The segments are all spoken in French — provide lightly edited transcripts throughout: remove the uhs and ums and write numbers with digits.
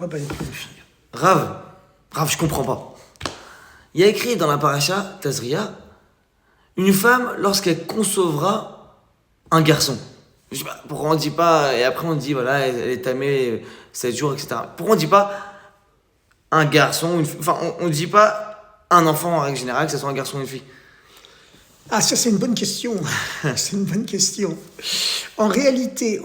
Oh ben, il n'y a plus de filles. Rav, je comprends pas. Il y a écrit dans la paracha Tazria, une femme lorsqu'elle concevra un garçon. Je sais pas, pourquoi on dit pas, et après on dit voilà, elle est tamée 7 jours, etc. Pourquoi on dit pas un garçon, enfin on dit pas un enfant en règle générale, que ce soit un garçon ou une fille? Ah, ça c'est une bonne question. C'est une bonne question. En réalité,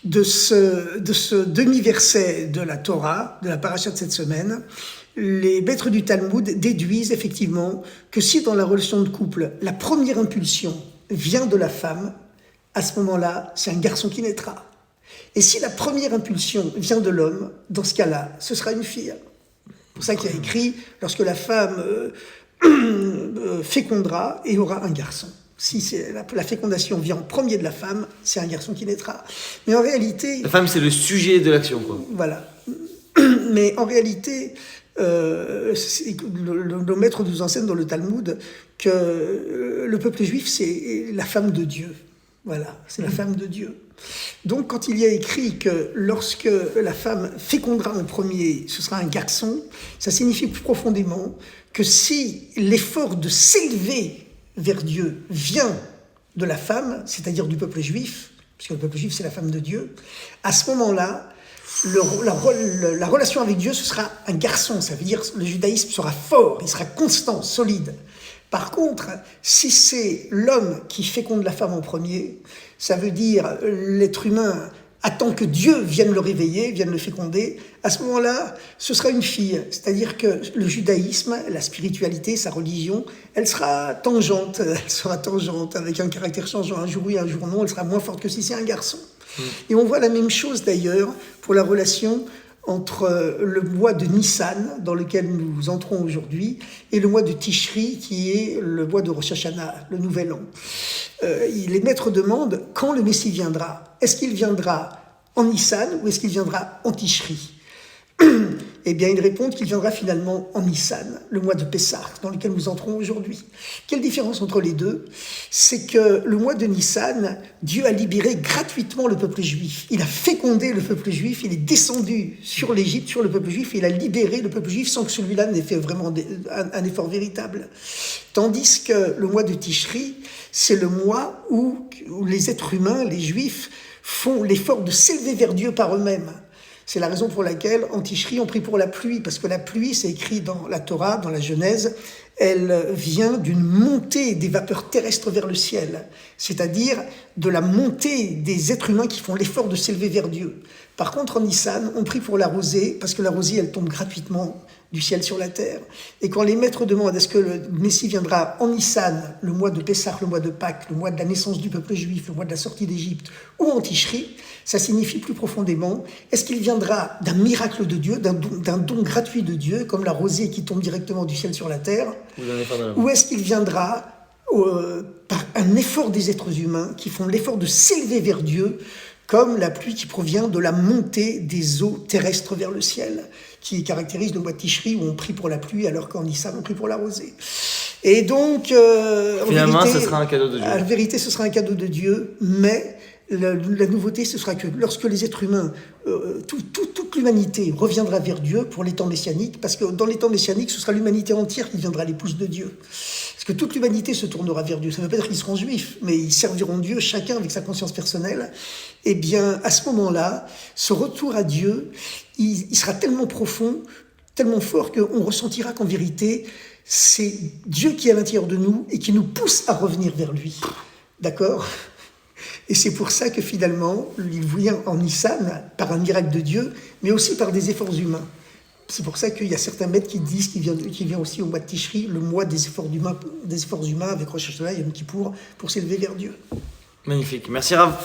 de ce demi-verset de la Torah, de la paracha de cette semaine, les maîtres du Talmud déduisent effectivement que si dans la relation de couple, la première impulsion vient de la femme, à ce moment-là, c'est un garçon qui naîtra. Et si la première impulsion vient de l'homme, dans ce cas-là, ce sera une fille. C'est pour ça qu'il y a écrit, lorsque la femme fécondera et aura un garçon. Si la fécondation vient en premier de la femme, c'est un garçon qui naîtra. Mais en réalité... La femme, c'est le sujet de l'action, quoi. Voilà. Mais en réalité, nos maîtres nous enseignent dans le Talmud que le peuple juif, c'est la femme de Dieu. Voilà, c'est la femme de Dieu. Donc, quand il y a écrit que lorsque la femme fécondera en premier, ce sera un garçon, ça signifie plus profondément que si l'effort de s'élever vers Dieu vient de la femme, c'est-à-dire du peuple juif, puisque le peuple juif c'est la femme de Dieu, à ce moment-là, la relation avec Dieu, ce sera un garçon. Ça veut dire que le judaïsme sera fort, il sera constant, solide. Par contre, si c'est l'homme qui féconde la femme en premier, ça veut dire l'être humain attend que Dieu vienne le réveiller, vienne le féconder. À ce moment-là, ce sera une fille. C'est-à-dire que le judaïsme, la spiritualité, sa religion, elle sera tangente avec un caractère changeant. Un jour oui, un jour non, elle sera moins forte que si c'est un garçon. Et on voit la même chose d'ailleurs pour la relation entre le mois de Nissan, dans lequel nous entrons aujourd'hui, et le mois de Tishri, qui est le mois de Rosh Hashanah, le Nouvel An. Les maîtres demandent quand le Messie viendra. Est-ce qu'il viendra en Nissan ou est-ce qu'il viendra en Tishri? Eh bien, ils répondent qu'il viendra finalement en Nissan, le mois de Pessah, dans lequel nous entrons aujourd'hui. Quelle différence entre les deux? C'est que le mois de Nissan, Dieu a libéré gratuitement le peuple juif. Il a fécondé le peuple juif, il est descendu sur l'Égypte, sur le peuple juif, et il a libéré le peuple juif sans que celui-là n'ait fait vraiment un effort véritable. Tandis que le mois de Tishri, c'est le mois où les êtres humains, les juifs, font l'effort de s'élever vers Dieu par eux-mêmes. C'est la raison pour laquelle, en Tishri, on prie pour la pluie, parce que la pluie, c'est écrit dans la Torah, dans la Genèse, elle vient d'une montée des vapeurs terrestres vers le ciel, c'est-à-dire de la montée des êtres humains qui font l'effort de s'élever vers Dieu. Par contre, en Nissan, on prie pour la rosée, parce que la rosée, elle tombe gratuitement du ciel sur la terre. Et quand les maîtres demandent est-ce que le Messie viendra en Nissan, le mois de Pessah, le mois de Pâques, le mois de la naissance du peuple juif, le mois de la sortie d'Égypte, ou en Tishri, ça signifie plus profondément, est-ce qu'il viendra d'un miracle de Dieu, d'un don gratuit de Dieu, comme la rosée qui tombe directement du ciel sur la terre, ou est-ce qu'il viendra par un effort des êtres humains qui font l'effort de s'élever vers Dieu, comme la pluie qui provient de la montée des eaux terrestres vers le ciel, qui caractérise le mois de Tishri où on prie pour la pluie alors qu'en Nissan on prie pour la rosée. Et donc, finalement, ce sera un cadeau de Dieu. En vérité, ce sera un cadeau de Dieu, mais la nouveauté, ce sera que lorsque les êtres humains, toute l'humanité reviendra vers Dieu pour les temps messianiques, parce que dans les temps messianiques, ce sera l'humanité entière qui deviendra l'épouse de Dieu. Parce que toute l'humanité se tournera vers Dieu. Ça ne veut pas dire qu'ils seront juifs, mais ils serviront Dieu, chacun avec sa conscience personnelle. Eh bien, à ce moment-là, ce retour à Dieu, il sera tellement profond, tellement fort qu'on ressentira qu'en vérité, c'est Dieu qui est à l'intérieur de nous et qui nous pousse à revenir vers lui. D'accord ? Et c'est pour ça que finalement, il vient en Nissan par un miracle de Dieu, mais aussi par des efforts humains. C'est pour ça qu'il y a certains maîtres qui disent qu'il vient aussi au mois de Tishri, le mois des efforts humains avec Rosh Hashanah et Yom Kippour, pour s'élever vers Dieu. Magnifique. Merci Rav.